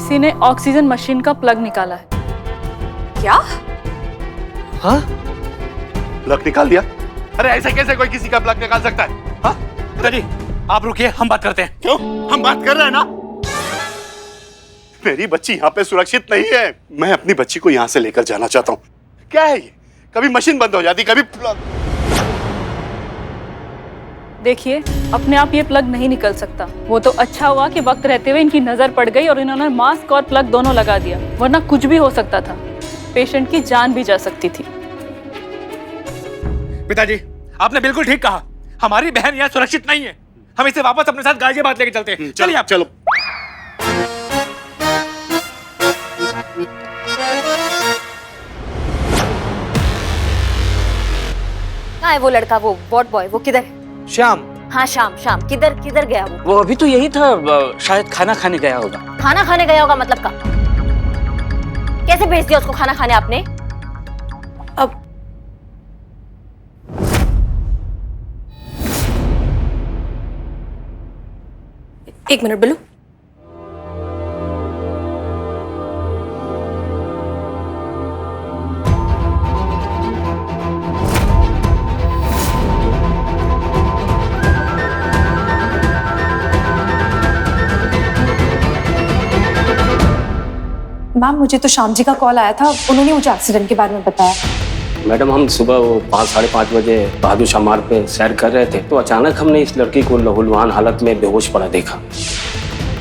किसी ने oxygen machine का प्लग निकाला है। क्या? हाँ? प्लग निकाल दिया? अरे ऐसे कैसे कोई किसी का प्लग निकाल सकता है? हाँ? पिताजी आप रुकिए, हम बात करते हैं। क्यों? हम बात कर रहे हैं ना। मेरी बच्ची यहाँ पे सुरक्षित नहीं है। मैं अपनी बच्ची को यहाँ से लेकर जाना चाहता हूँ। क्या है ये? कभी मशीन बंद हो जाती, कभी प्लग। देखिए, अपने आप ये प्लग नहीं निकल सकता। वो तो अच्छा हुआ कि वक्त रहते हुए इनकी नजर पड़ गई और इन्होंने मास्क और प्लग दोनों लगा दिया, वरना कुछ भी हो सकता था। पेशेंट की जान भी जा सकती थी। पिताजी आपने बिल्कुल ठीक कहा, हमारी बहन यहाँ सुरक्षित नहीं है। हम इसे वापस अपने साथ गाजियाबाद लेके चलते हैं। चलिए आप। चलो। कहाँ है वो लड़का, वो वॉर्ड बॉय, वो किधर है? श्याम। हाँ शाम, शाम किधर किधर गया वो? वो अभी तो यही था, शायद खाना खाने गया होगा। खाना खाने गया होगा मतलब? का कैसे भेज दिया उसको खाना खाने आपने? अब एक मिनट बिल्लू। मैम मुझे तो श्याम जी का कॉल आया था, उन्होंने मुझे एक्सीडेंट के बारे में बताया। मैडम हम सुबह वो 5 साढ़े 5 बजे बहादुर शाह मार्ग पे सैर कर रहे थे तो अचानक हमने इस लड़की को लहूलुहान हालत में बेहोश पड़ा देखा।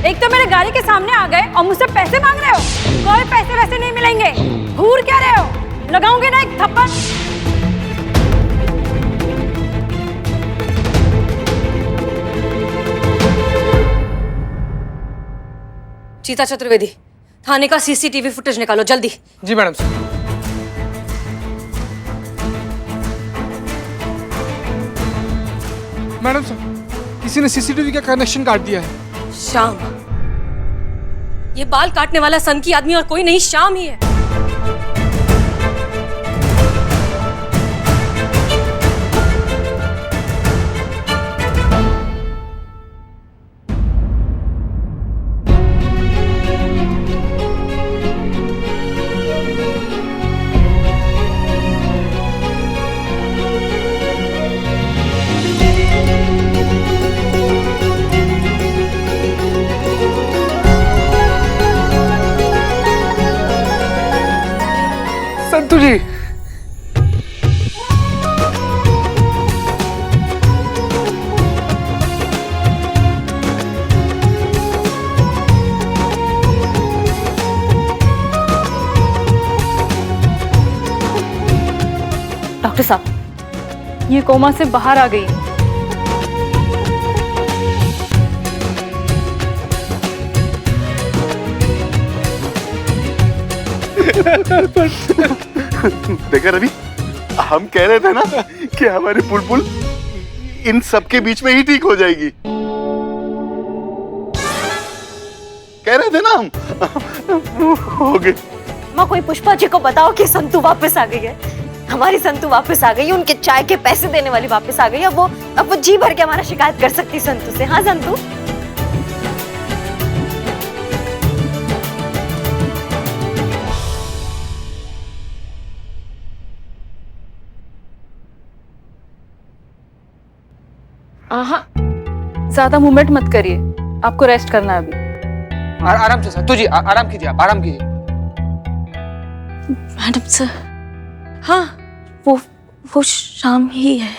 एक तो मेरे गाड़ी के सामने आ गए और मुझसे पैसे मांग रहे हो। कोई पैसे वैसे नहीं मिलेंगे। घूर क्या रहे हो? लगाऊंगे ना एक थप्पड़। चीता चतुर्वेदी, थाने का सीसीटीवी फुटेज निकालो जल्दी। जी मैडम। मैडम सर, किसी ने सीसीटीवी का कनेक्शन काट दिया है। श्याम, ये बाल काटने वाला सन की आदमी और कोई नहीं, श्याम ही है। संतु जी, डॉक्टर साहब, ये कोमा से बाहर आ गई। देखा रवि, हम कह रहे थे ना कि हमारी बुलबुल इन सबके बीच में ही ठीक हो जाएगी। कह रहे थे ना हम। हो गए। माँ कोई पुष्पा जी को बताओ कि संतु वापस आ गई है। हमारी संतु वापस आ गई, उनके चाय के पैसे देने वाली वापस आ गई। अब वो जी भर के हमारा शिकायत कर सकती संतु से। हाँ संतु? हाँ, ज्यादा मूवमेंट मत करिए, आपको रेस्ट करना है अभी। आराम से संतु जी, आराम कीजिए, आप आराम कीजिए। मैडम सर, हाँ वो शाम ही है।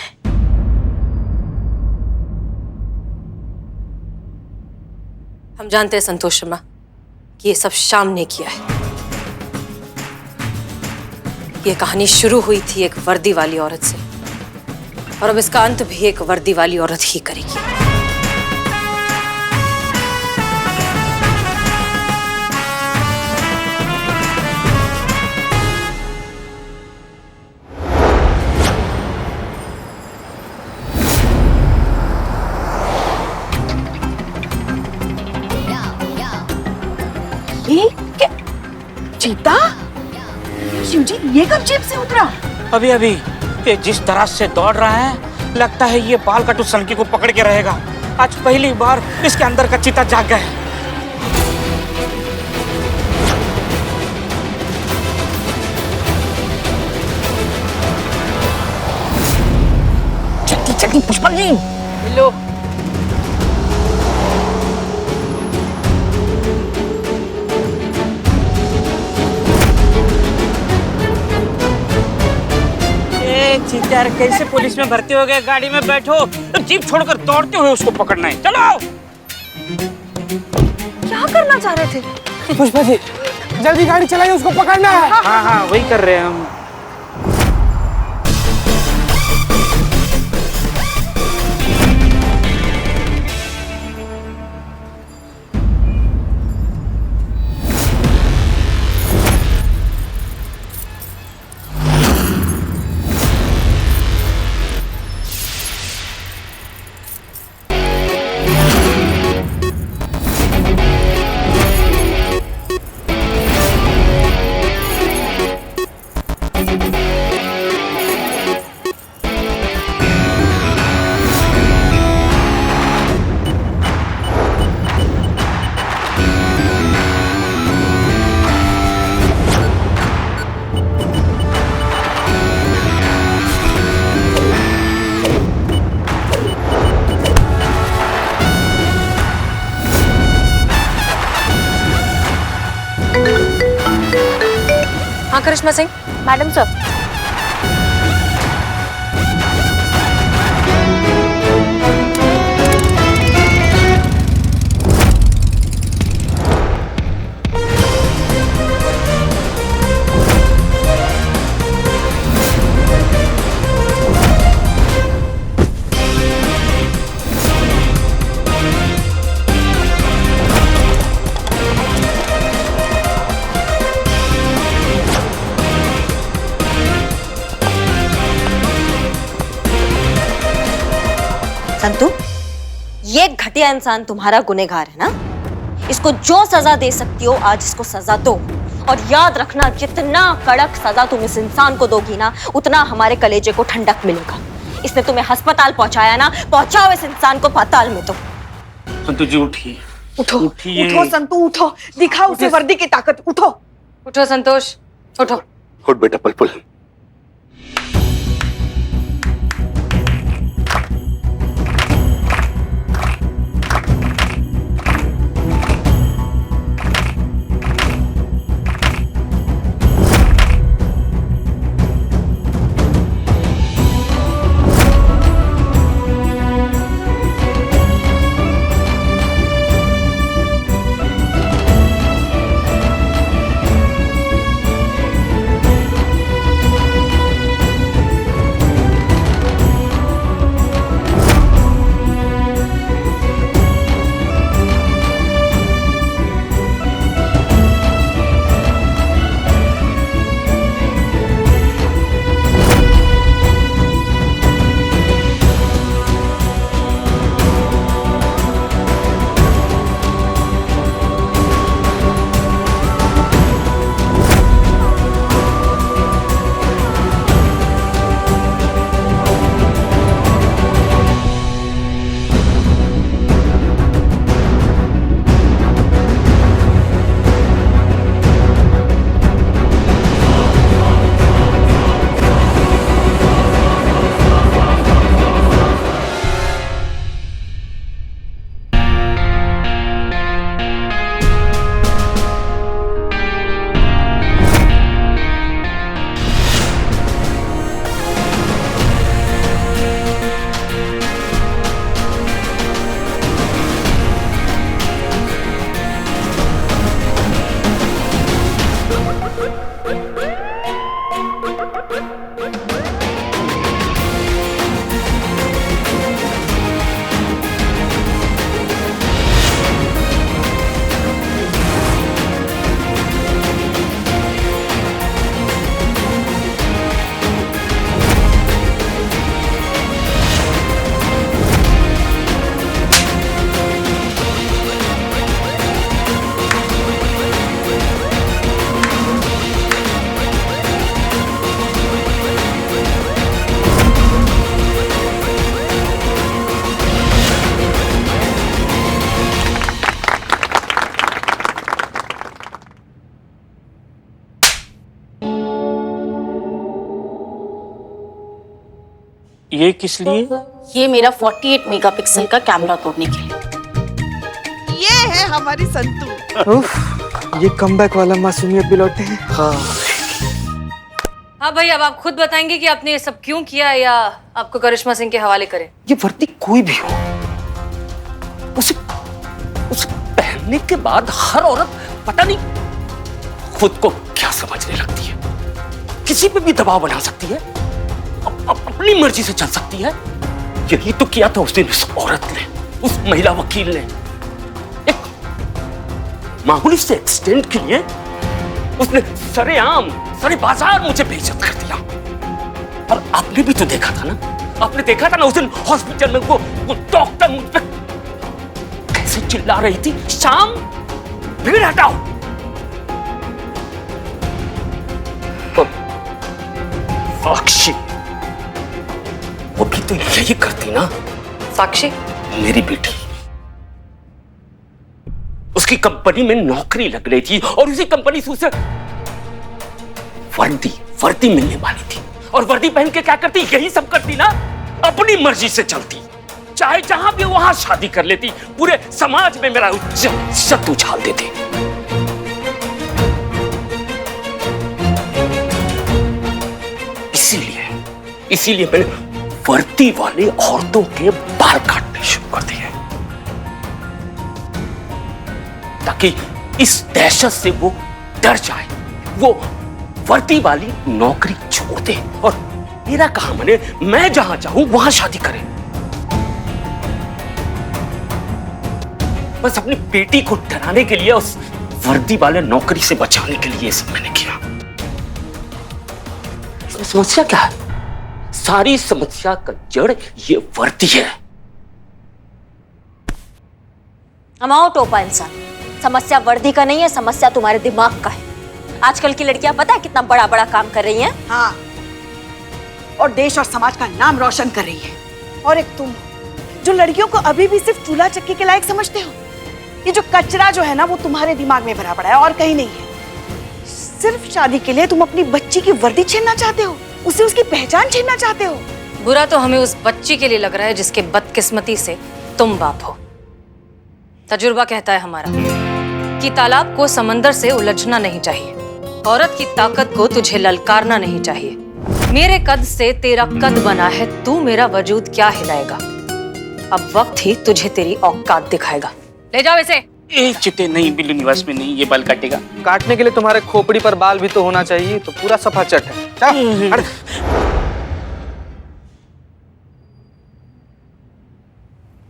हम जानते हैं संतोष शर्मा कि ये सब शाम ने किया है। ये कहानी शुरू हुई थी एक वर्दी वाली औरत से और अब इसका अंत भी एक वर्दी वाली औरत ही करेगी। चीता, शिव जी ये कब जेब से उतरा? अभी अभी ये जिस तरह से दौड़ रहा है, लगता है ये बाल कटु सनकी को पकड़ के रहेगा। आज पहली बार इसके अंदर का चीता जाग गया है। जी पुष्पा जी। लो चीता यार कैसे पुलिस में भर्ती हो गए? गाड़ी में बैठो, जीप छोड़कर दौड़ते हुए उसको पकड़ना है। चलो। क्या करना चाह रहे थे? पुष्पा जी जल्दी गाड़ी चलाइए, उसको पकड़ना है। हाँ हाँ वही कर रहे हैं हम। हाँ करिश्मा सिंह। Madam sir. संतु, ये घटिया इंसान तुम्हारा गुनहगार है ना? इसको जो सजा दे सकती हो आज इसको सजा दो, और याद रखना जितना कड़क सजा तुम इस इंसान को दोगी ना उतना हमारे कलेजे को ठंडक मिलेगा। इसने तुम्हें अस्पताल पहुंचाया ना, पहुंचाओ इस इंसान को पाताल में। तो संतु जी उठिए। उठो उठिए। उठो संतु उठो, दिखाओ उसे वर्दी की ताकत। उठो उठो संतोष, उठो। उठ बेटा पलपुल। ये किस लिए? ये मेरा 48 मेगापिक्सल का कैमरा तोड़ने के लिए। ये है हमारी संतू। उफ, ये कमबैक वाला मासूमियत भी लौटे हैं। हाँ। हाँ भाई, अब आप खुद बताएंगे कि आपने ये सब क्यों किया, या आपको करिश्मा सिंह के हवाले करें? ये वर्दी कोई भी हो, उसे उसे पहनने के बाद हर औरत पता नहीं खुद को क्या समझने लगती है, किसी पे भी दबाव बना सकती है, अपनी मर्जी से चल सकती है। यही तो किया था उस दिन उस औरत ने, उस महिला वकील ने। एक मामूली से एक्सीडेंट के लिए उसने सरेआम सारे बाजार मुझे बेइज्जत कर दिया। और आपने भी तो देखा था ना, आपने देखा था ना उस दिन हॉस्पिटल में वो डॉक्टर मुझ पे कैसे चिल्ला रही थी, शाम भीड़ हटाओ। साक्षी, वो भी तो यही करती ना। साक्षी? मेरी बेटी, उसकी कंपनी में नौकरी लग रही थी और उसी कंपनी से उसे वर्दी मिलने वाली थी, और वर्दी पहन के क्या करती, यही सब करती ना, अपनी मर्जी से चलती, चाहे जहां भी वहां शादी कर लेती, पूरे समाज में मेरा इज्जत उछाल देती। इसीलिए मैंने वर्दी वाली औरतों के बाल काटने शुरू कर दिए, ताकि इस दहशत से वो डर जाए, वो वर्दी वाली नौकरी छोड़ दे और मेरा कहा मने, मैं जहां चाहूं वहां शादी करे। बस अपनी बेटी को डराने के लिए, उस वर्दी वाले नौकरी से बचाने के लिए ये सब मैंने किया। समस्या क्या है? सारी समस्या का जड़ ये वर्दी है। अमाओ टोपा इंसान, समस्या वर्दी का नहीं है, समस्या तुम्हारे दिमाग का है। आजकल की लड़कियां पता है कितना बड़ा बड़ा काम कर रही हैं? हाँ, और देश और समाज का नाम रोशन कर रही है। और एक तुम जो लड़कियों को अभी भी सिर्फ चूल्हा चक्की के लायक समझते हो। ये जो कचरा जो है ना, वो तुम्हारे दिमाग में भरा पड़ा है और कहीं नहीं है। सिर्फ शादी के लिए तुम अपनी बच्ची की वर्दी छीनना चाहते हो, उसे उसकी पहचान छीनना चाहते हो। बुरा तो हमें उस बच्ची के लिए लग रहा है जिसके बदकिस्मती से तुम बाप हो। तजुर्बा कहता है हमारा कि तालाब को समंदर से उलझना नहीं चाहिए, औरत की ताकत को तुझे ललकारना नहीं चाहिए। मेरे कद से तेरा कद बना है, तू मेरा वजूद क्या हिलाएगा। अब वक्त ही तुझे तेरी औकात दिखाएगा। ले जाओ इसे। चिते नहीं, बिल्लू निवास में नहीं, ये बाल काटेगा। काटने के लिए तुम्हारे खोपड़ी पर बाल भी तो होना चाहिए, तो पूरा सफा चट है। चल,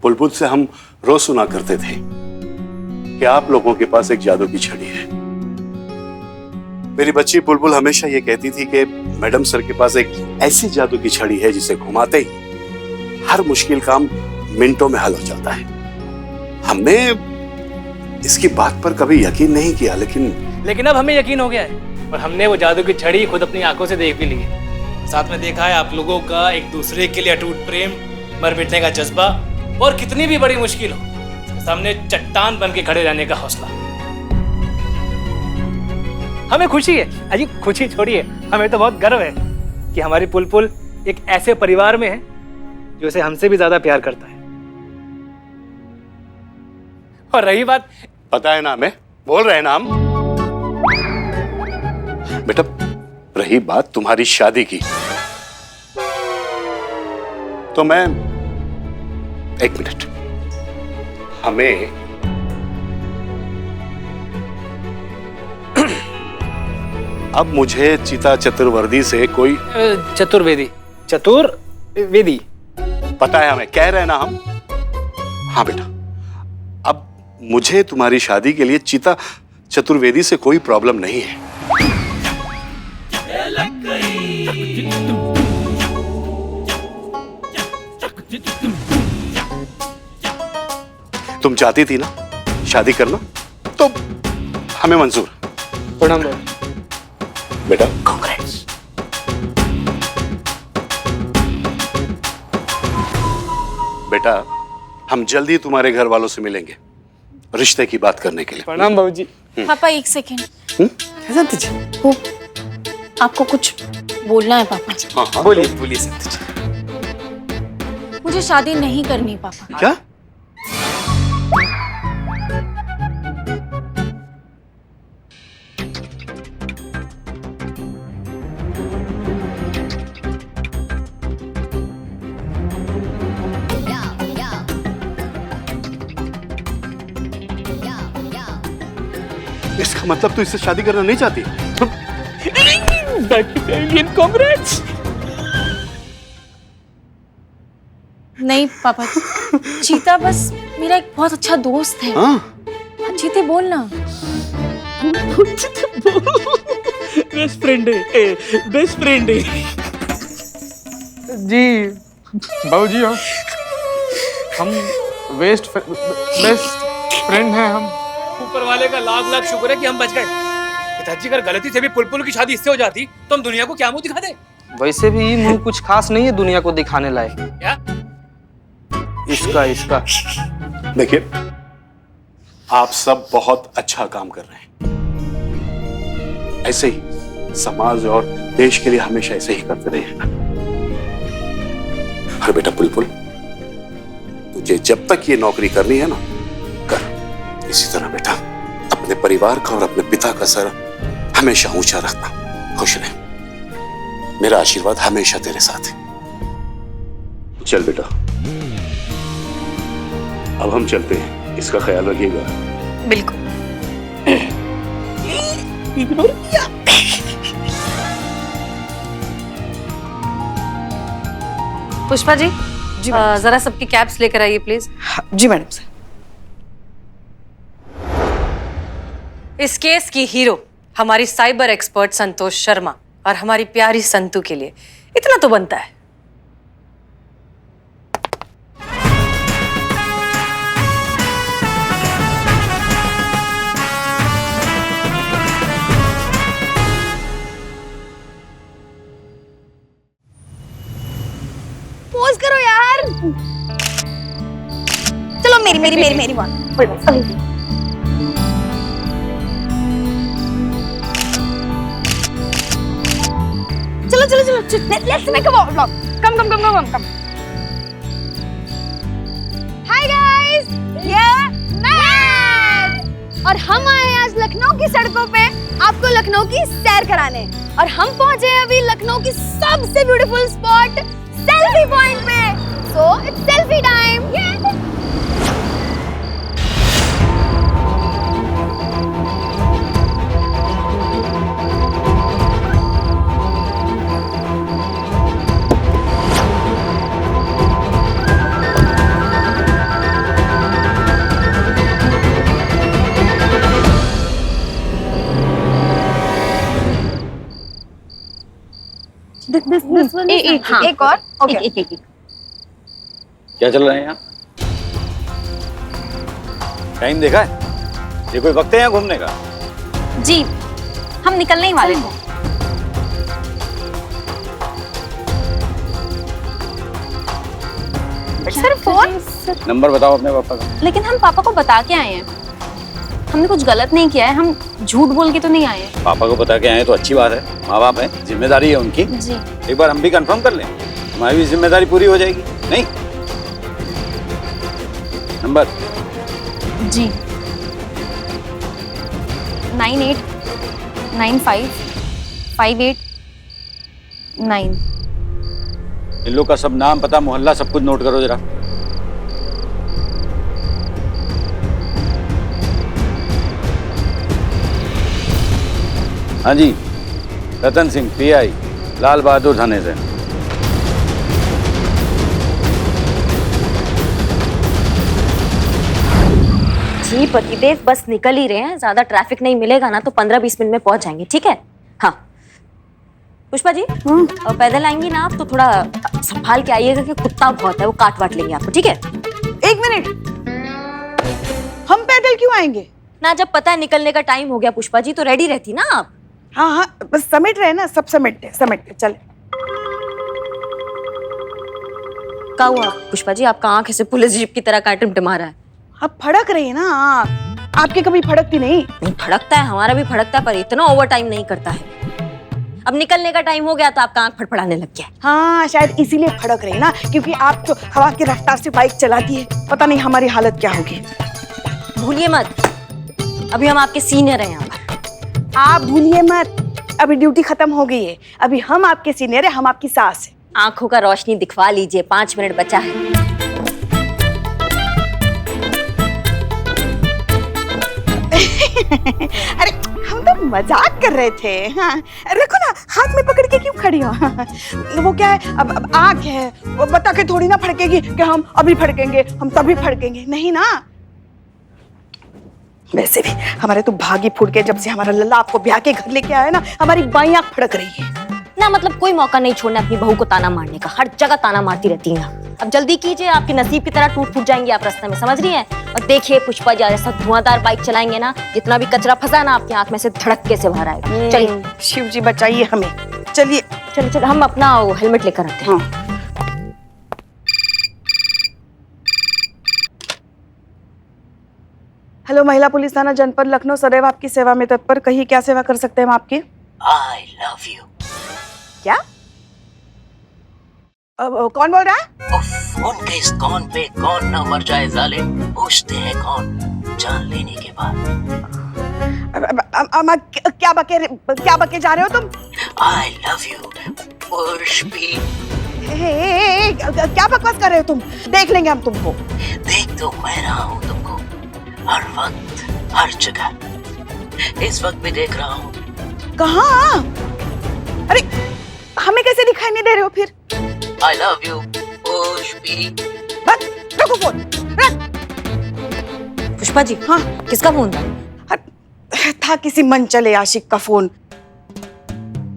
बुलबुल से हम रोज सुना करते थे कि आप लोगों के पास एक जादू की छड़ी है। मेरी बच्ची बुलबुल हमेशा ये कहती थी कि मैडम सर के पास एक ऐसी जादू की छड़ी है जिसे घुमाते ही हर मुश्किल काम मिनटों में हल हो जाता है। हमने इसकी बात पर कभी यकीन नहीं किया, लेकिन अब हमें यकीन हो गया है और हमने वो जादू की छड़ी खुद अपनी आंखों से देख भी ली है। साथ में देखा है आप लोगों का एक दूसरे के लिए अटूट प्रेम, मर मिटने का जज्बा, और कितनी भी बड़ी मुश्किल हो सामने चट्टान बन के खड़े रहने का हौसला। हमें खुशी है, अजी खुशी छोड़िए, हमें तो बहुत गर्व है कि हमारी पुलपुल एक ऐसे परिवार में है जो उसे हमसे भी ज्यादा प्यार करता है। और रही बात, पता है ना हमें, बोल रहे हैं ना हम। बेटा, रही बात तुम्हारी शादी की, तो मैं एक मिनट, हमें अब मुझे चिता चतुर्वेदी से कोई चतुर्वेदी पता है हमें, कह रहे हैं ना हम। हाँ बेटा, अब मुझे तुम्हारी शादी के लिए चिता चतुर्वेदी से कोई प्रॉब्लम नहीं है। तुम चाहती थी ना शादी करना, तो हमें मंजूर। प्रणाम बेटा। कांग्रेस। बेटा, हम जल्दी तुम्हारे घर वालों से मिलेंगे रिश्ते की बात करने के लिए। प्रणाम बाबूजी। पापा एक सेकेंड, संत जी, वो आपको कुछ बोलना है पापा। हाँ हाँ, बोलिए संत जी। मुझे शादी नहीं करनी पापा। क्या? इसका मतलब तू इससे शादी करना नहीं चाहती? कांग्रेस। नहीं पापा, चीता बस मेरा एक बहुत अच्छा दोस्त है। हाँ? हाँ, चीते बोलना। बेस्ट फ्रेंड है, बेस्ट फ्रेंड है। जी बाबूजी हम बेस्ट फ्रेंड हैं हम। ऊपर वाले का लाख लाख शुक्र है कि हम बच गए। पिताजी अगर गलती से भी पुलपुल की शादी इससे हो जाती तो हम दुनिया को क्या मुंह दिखाते? वैसे भी ये मुंह कुछ खास नहीं है दुनिया को दिखाने लायक। क्या? इसका देखिए, आप सब बहुत अच्छा काम कर रहे हैं। ऐसे ही समाज और देश के लिए हमेशा ऐसे ही करते रहिएगा। और बेटा पुलपुल, तुझे जब तक ये नौकरी करनी है ना, कर। इसी तरह बेटा अपने परिवार का और अपने पिता का सर हमेशा ऊंचा रखना। खुश रहे। मेरा आशीर्वाद हमेशा तेरे साथ है। चल बेटा, अब हम चलते हैं। इसका ख्याल रखिएगा। बिल्कुल। पुष्पा जी, जरा सबकी कैप्स लेकर आइए प्लीज। जी मैडम सर। इस केस की हीरो हमारी साइबर एक्सपर्ट संतोष शर्मा और हमारी प्यारी संतू के लिए इतना तो बनता है। पोज करो यार। चलो मेरी बात। चलो let's make a vlog. Come. Hi guys, ये मैं और हम आए हैं आज लखनऊ की सड़कों पे आपको लखनऊ की सैर कराने। और हम पहुंचे हैं अभी लखनऊ की सबसे ब्यूटीफुल स्पॉट सेल्फी पॉइंट पे। So it's selfie time. एक और। ओके। क्या चल रहा है यहाँ? टाइम देखा है? ये कोई वक्त है यहाँ घूमने का? जी, हम निकलने ही वाले थे। Sir phone. नंबर बताओ अपने पापा का। लेकिन हम पापा को बता के आए हैं। हमने कुछ गलत नहीं किया है। हम झूठ बोल के तो नहीं आए हैं। पापा को बता के आए तो अच्छी बात है। माँ बाप है, जिम्मेदारी है उनकी। जी। एक बार हम भी कंफर्म कर लें, हमारी भी जिम्मेदारी पूरी हो जाएगी। नहीं? नंबर जी 989558 इन लोग का सब नाम पता मोहल्ला सब कुछ नोट करो जरा। हाँ जी, रतन सिंह PI, लाल बहादुर थाने से। जी पतिदेव बस निकल ही रहे हैं। ज्यादा ट्रैफिक नहीं मिलेगा ना तो 15-20 मिनट में पहुंच जाएंगे। ठीक है? हाँ पुष्पा जी, पैदल आएंगी ना आप तो थोड़ा संभाल के आइएगा कि कुत्ता बहुत है, वो काट वाट लेंगे आपको। ठीक है? एक मिनट, हम पैदल क्यों आएंगे? ना जब पता है निकलने का टाइम हो गया पुष्पा जी तो रेडी रहती ना आप। हाँ बस समेट रहे ना, सब समेटते चले। क्या हुआ पुष्पा जी, आपका आंख ऐसे पुलिस जीप की तरह का टिमटिमा रहा है? अब फड़क रही है ना आँख। आपके कभी फड़कती नहीं? नहीं फड़कता है, हमारा भी फड़कता है पर इतना ओवर टाइम नहीं करता है। अब निकलने का टाइम हो गया तो आपका आंख फड़फड़ाने लग गया। हाँ शायद इसीलिए फड़क रही ना, क्योंकि आप तो हवा की रफ्तार से बाइक चलाती है। पता नहीं हमारी हालत क्या होगी। भूलिए मत, अभी हम आपके सीनियर हैं यहाँ पर। आप भूलिए मत, अभी ड्यूटी खत्म हो गई है। अभी हम आपके सीनियर है, हम आपकी सास है। आंखों का रोशनी दिखवा लीजिए, 5 मिनट बचा है। अरे हम तो मजाक कर रहे थे। हाँ रखो ना, हाथ में पकड़ के क्यों खड़ी हो? वो क्या है, अब आँख है, वो बता के थोड़ी ना फड़केगी कि हम अभी फड़केंगे, हम तभी फड़केंगे, नहीं ना। वैसे भी हमारे तो भागी फूट के जब से हमारा लल्ला आपको ब्याह के घर लेके आया ना, हमारी बाईं आँख फड़क रही है ना। मतलब कोई मौका नहीं छोड़ना अपनी बहू को ताना मारने का, हर जगह ताना मारती रहती हैं। अब जल्दी कीजिए, आपके नसीब की तरह टूट फूट जाएंगे आप रास्ते में, समझ रही हैं? और देखिए पुष्पा जैसा धुआंधार बाइक चलाएंगे ना, जितना भी कचरा फंसा ना आपकी आंख में से धड़क्के से बाहर आएगा। चलिए शिव जी बचाइए हमें। चलिए चलो चलो, हम अपना हेलमेट लेकर आते हैं। हाँ। हेलो, महिला पुलिस थाना जनपद लखनऊ सदैव आपकी सेवा में तत्पर। कहिए क्या सेवा कर सकते हैं हम आपकी? I love you. क्या? कौन बोल रहा है? फोन के इस कौन पे कौन ना मर जाए जालिम, पूछते हैं कौन जान लेने के बाद। क्या बके जा रहे हो तुम? I love you, Pushpi. क्या बकवास कर रहे हो तुम? देख लेंगे हम तुमको। देख तो मैं रहा हूँ तुमको, हर वक्त हर जगह। इस वक्त भी देख रहा हूँ। कहाँ? अरे हमें कैसे दिखाई नहीं दे रहे हो फिर? I love you, Pushpi. रखो फोन, रख। पुष्पा जी, हाँ किसका फोन था? किसी मन चले आशिक का फोन,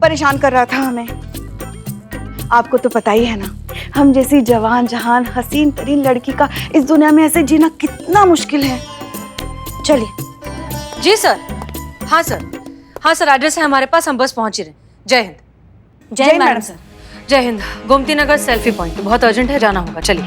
परेशान कर रहा था हमें। आपको तो पता ही है ना, हम जैसी जवान जहान हसीन तरीन लड़की का इस दुनिया में ऐसे जीना कितना मुश्किल है। चलिए। जी सर। हाँ सर, हाँ सर, एड्रेस है हमारे पास, हम बस पहुंच ही रहे। जय हिंद। जय मैडम सर। जय हिंद। गोमती नगर सेल्फी पॉइंट, बहुत अर्जेंट है, जाना होगा। चलिए।